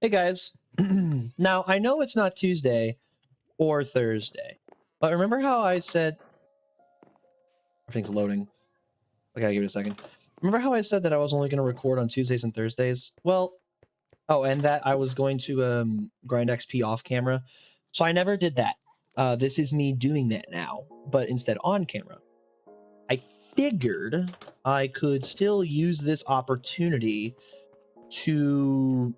Hey guys. Now, I know it's not Tuesday or Thursday, but remember how I said everything's loading? I gotta give it a second. Remember how I said that I was only going to record on Tuesdays and Thursdays? Well, oh, and that I was going to grind XP off camera. So I never did that. This is me doing that now, but instead on camera. I figured I could still use this opportunity to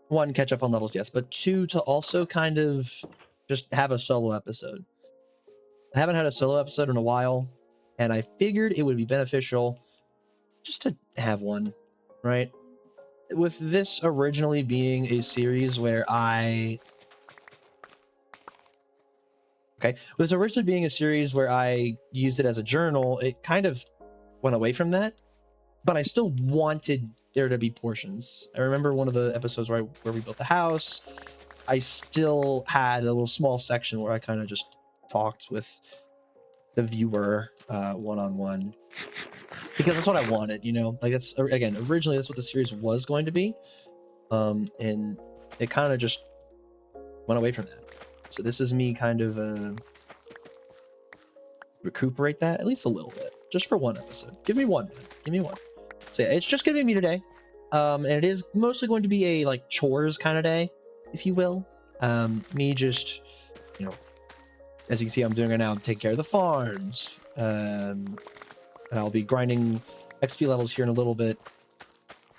one, catch up on levels, yes, but two, to also kind of just have a solo episode. I haven't had a solo episode in a while, and I figured it would be beneficial just to have one, right? With this originally being a series where with this originally being a series where I used it as a journal, it kind of went away from that, but I still wanted there to be portions. I remember one of the episodes where we built the house. I still had a little small section where I kind of just talked with the viewer one-on-one, because that's what I wanted, like that's, again, originally that's what the series was going to be, and it kind of just went away from that. So this is me kind of recuperate that at least a little bit, just for one episode. Give me one. So yeah, it's just gonna be me today, and it is mostly going to be a like chores kind of day, if you will. Me just, as you can see, I'm doing right now. I'm taking care of the farms, and I'll be grinding XP levels here in a little bit.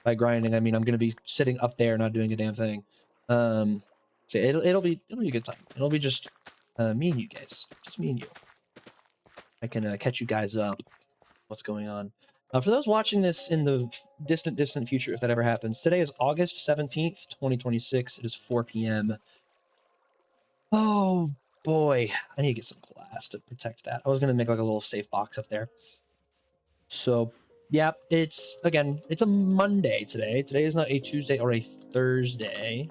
By grinding, I mean I'm going to be sitting up there, not doing a damn thing. So it'll be a good time. It'll be just me and you guys, just me and you. I can catch you guys up. What's going on? For those watching this in the distant future, if that ever happens, today is August 17th, 2026. It is 4 p.m. Oh boy, I need to get some glass to protect that. I was gonna make like a little safe box up there. So yeah, it's a Monday today. Today is not a Tuesday or a Thursday.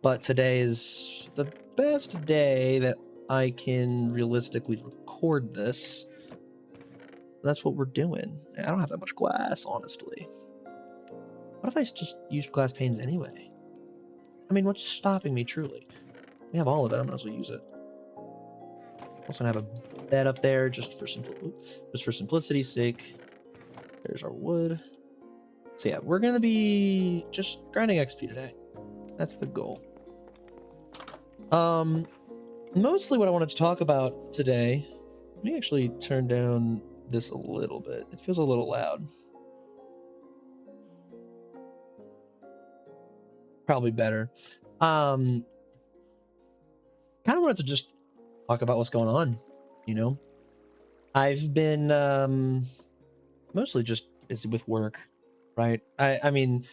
But today is the best day that I can realistically record this. That's what we're doing. I don't have that much glass, honestly. What if I just used glass panes anyway? I mean, what's stopping me, truly? We have all of it. I might as well use it. Also have a bed up there just for simplicity's sake. There's our wood. So yeah, we're gonna be just grinding XP today. That's the goal. Mostly what I wanted to talk about today. Let me actually turn down this a little bit. It feels a little loud. Probably better. Kind of wanted to just talk about what's going on. I've been mostly just busy with work, right? I mean,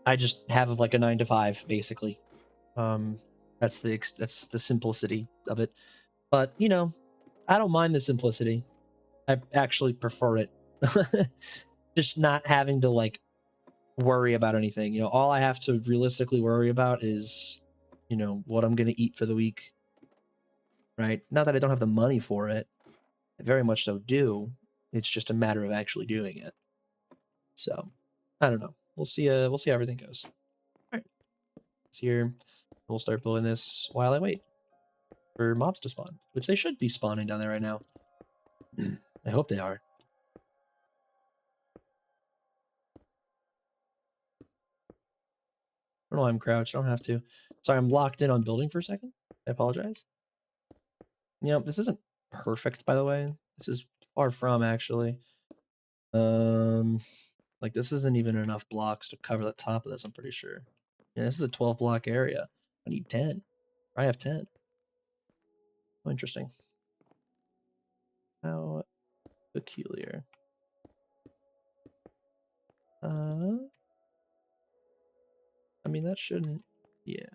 I just have like a 9 to 5 basically. That's the simplicity of it. But I don't mind the simplicity. I actually prefer it. Just not having to like worry about anything. All I have to realistically worry about is, what I'm gonna eat for the week. Right? Not that I don't have the money for it. I very much so do. It's just a matter of actually doing it. So I don't know. We'll see how everything goes. All right. It's here. We'll start building this while I wait for mobs to spawn, which they should be spawning down there right now. I hope they are. I don't know why I'm crouched. I don't have to. Sorry, I'm locked in on building for a second. I apologize. This isn't perfect, by the way. This is far from, actually. Like, this isn't even enough blocks to cover the top of this, I'm pretty sure. Yeah, this is a 12 block area. I need 10. I have 10. Oh, interesting. How peculiar. I mean, that shouldn't... Yeah.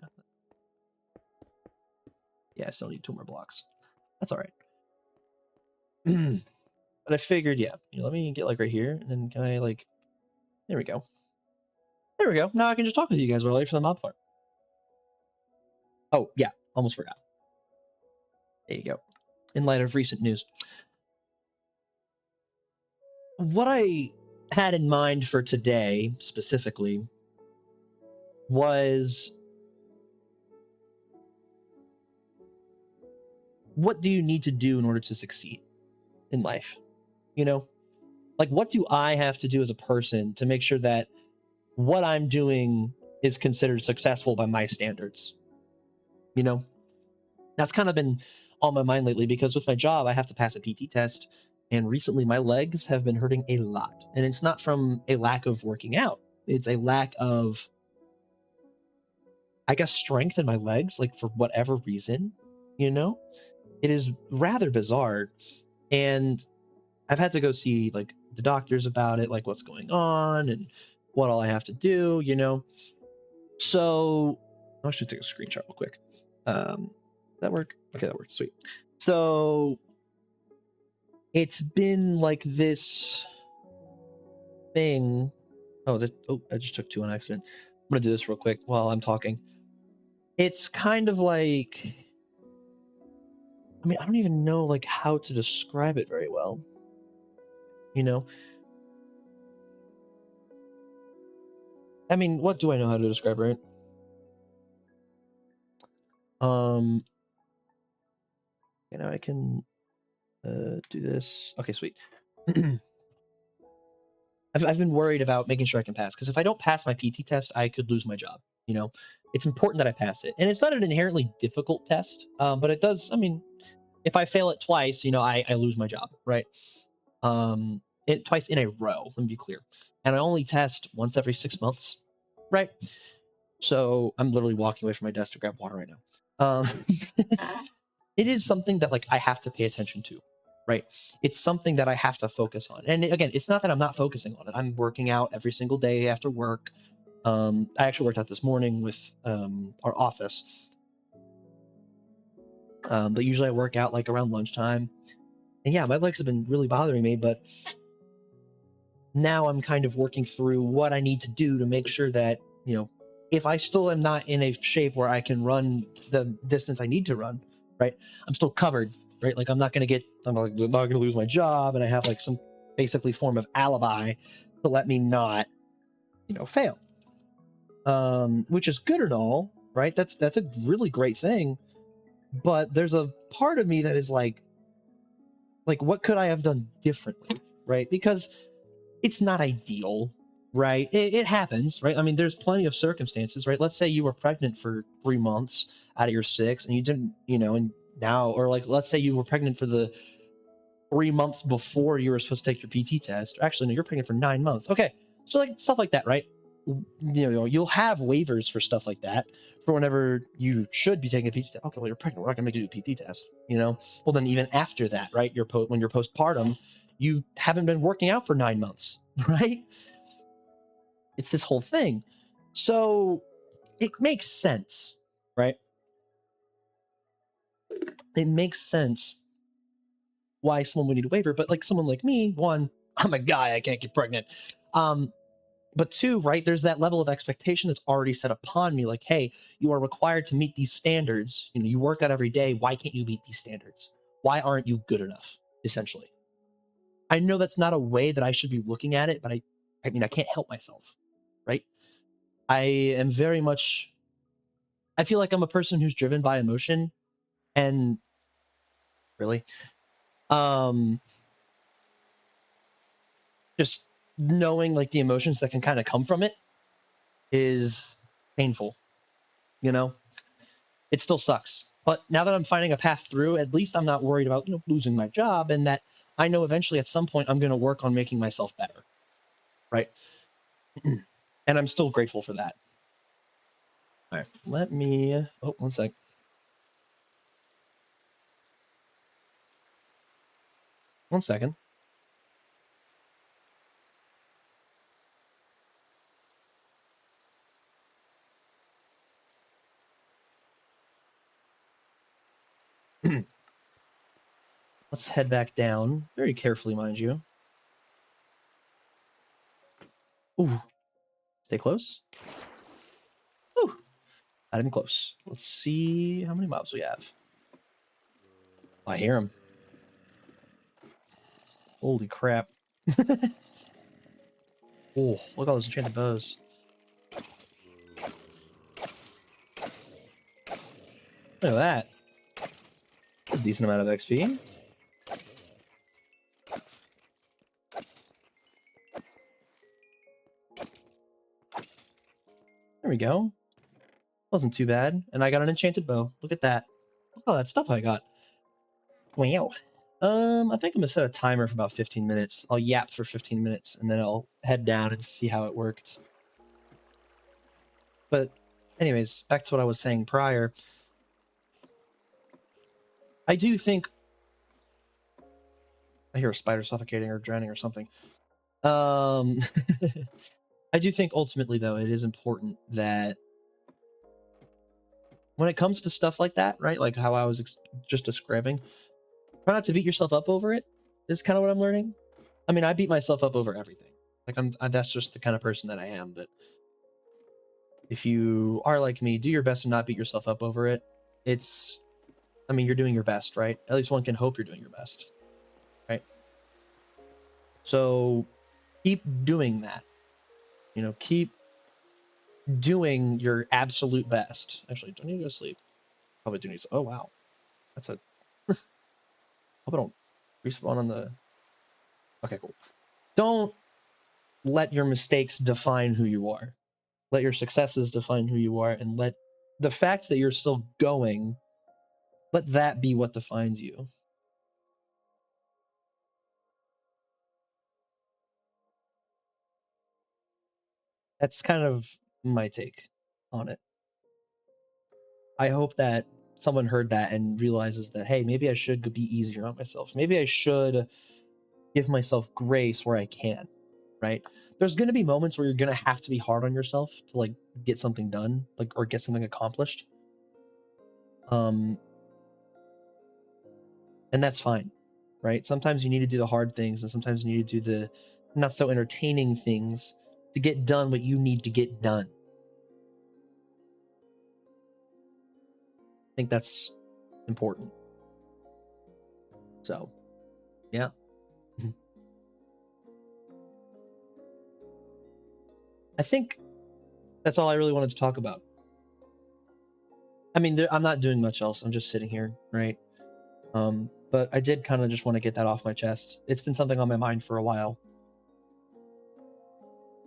Yeah, I still need 2 more blocks. That's all right. But I figured, yeah, let me get like right here, and then can I like... There we go. There we go. Now I can just talk with you guys while I wait for the mob part. Oh, yeah, almost forgot. There you go. In light of recent news. What I had in mind for today, specifically, was, what do you need to do in order to succeed in life? You know, like, what do I have to do as a person to make sure that what I'm doing is considered successful by my standards? You know, that's kind of been on my mind lately, because with my job, I have to pass a PT test. And recently, my legs have been hurting a lot. And it's not from a lack of working out, it's a lack of, I guess, strength in my legs, like for whatever reason, you know? It is rather bizarre. And I've had to go see like the doctors about it, like what's going on and what all I have to do, you know? So I should take a screenshot real quick. That work? Okay, that works. Sweet. So it's been like this thing. Oh, I just took 2 on accident. I'm gonna do this real quick while I'm talking. It's kind of like, I mean, I don't even know like how to describe it very well. You know? I mean, what do I know how to describe, right? You know, I can do this. Okay, sweet. I've been worried about making sure I can pass, because if I don't pass my PT test, I could lose my job. You know, it's important that I pass it, and it's not an inherently difficult test, but it does. I mean, if I fail it twice, you know, I lose my job, right? Twice in a row. Let me be clear, and I only test once every 6 months, right? So I'm literally walking away from my desk to grab water right now. It is something that like I have to pay attention to, right? It's something that I have to focus on. And again, it's not that I'm not focusing on it. I'm working out every single day after work. I actually worked out this morning with our office. But usually I work out like around lunchtime. And yeah, my legs have been really bothering me, but now I'm kind of working through what I need to do to make sure that, you know, if I still am not in a shape where I can run the distance I need to run, right, I'm still covered, right? Like I'm not going to lose my job, and I have like some basically form of alibi to let me not, you know, fail. Which is good and all, right? That's a really great thing. But there's a part of me that is like, what could I have done differently, right? Because it's not ideal, right? It happens, right? I mean, there's plenty of circumstances, right? Let's say you were pregnant for 3 months out of your 6, and you didn't, you know, and now, or like, let's say you were pregnant for the 3 months before you were supposed to take your PT test. Actually, no, you're pregnant for 9 months. Okay. So like stuff like that, right? You know, you'll have waivers for stuff like that for whenever you should be taking a PT test. Okay, well, you're pregnant. We're not going to make you do a PT test, you know? Well, then even after that, right? When you're postpartum, you haven't been working out for 9 months, right? It's this whole thing. So it makes sense, right? It makes sense why someone would need a waiver, but like someone like me, one, I'm a guy, I can't get pregnant. But two, right, there's that level of expectation that's already set upon me. Like, hey, you are required to meet these standards. You know, you work out every day. Why can't you meet these standards? Why aren't you good enough? Essentially, I know that's not a way that I should be looking at it, but I mean, I can't help myself, right? I am very much, I feel like I'm a person who's driven by emotion, and really, um, just knowing like the emotions that can kind of come from it is painful, you know? It still sucks. But now that I'm finding a path through, at least I'm not worried about, you know, losing my job, and that I know eventually at some point I'm going to work on making myself better. Right. And I'm still grateful for that. All right. Let me, oh, 1 sec. One second. Let's head back down very carefully, mind you. Ooh, stay close. Ooh, not even close. Let's see how many mobs we have. I hear him. Holy crap. Oh, look at all those enchanted bows. Look at that. A decent amount of XP. There we go. Wasn't too bad. And I got an enchanted bow. Look at that. Look at all that stuff I got. Wow. I think I'm gonna set a timer for about 15 minutes. I'll yap for 15 minutes and then I'll head down and see how it worked. But anyways, back to what I was saying prior. I do think I hear a spider suffocating or drowning or something. I do think ultimately though it is important that when it comes to stuff like that, right? Like how I was just describing, try not to beat yourself up over it. Is kind of what I'm learning. I mean, I beat myself up over everything. Like that's just the kind of person that I am. But if you are like me, do your best to not beat yourself up over it. I mean, you're doing your best, right? At least one can hope you're doing your best, right? So keep doing that. You know, keep doing your absolute best. Actually, do I need to go to sleep? Probably do need to. Oh, wow. That's a... Hope I don't respawn on the... Okay, cool. Don't let your mistakes define who you are. Let your successes define who you are, and let the fact that you're still going, let that be what defines you. That's kind of my take on it. I hope that someone heard that and realizes that, hey, maybe I should be easier on myself. Maybe I should give myself grace where I can, right? There's going to be moments where you're going to have to be hard on yourself to like get something done, like, or get something accomplished. And that's fine, right? Sometimes you need to do the hard things, and sometimes you need to do the not so entertaining things to get done what you need to get done. I think that's important. So, yeah. I think that's all I really wanted to talk about. I mean, I'm not doing much else. I'm just sitting here, right? But I did kind of just want to get that off my chest. It's been something on my mind for a while.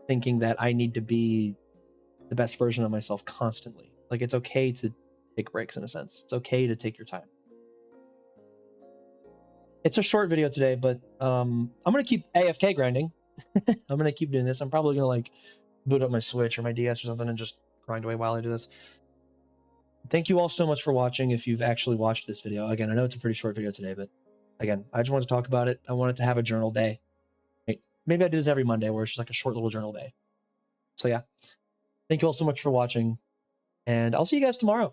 Thinking that I need to be the best version of myself constantly. Like, it's okay to take breaks in a sense. It's okay to take your time. It's a short video today, but I'm going to keep AFK grinding. I'm going to keep doing this. I'm probably going to like boot up my Switch or my DS or something and just grind away while I do this. Thank you all so much for watching. If you've actually watched this video, again, I know it's a pretty short video today, but again, I just wanted to talk about it. I wanted to have a journal day. Maybe I do this every Monday where it's just like a short little journal day. So yeah, thank you all so much for watching, and I'll see you guys tomorrow.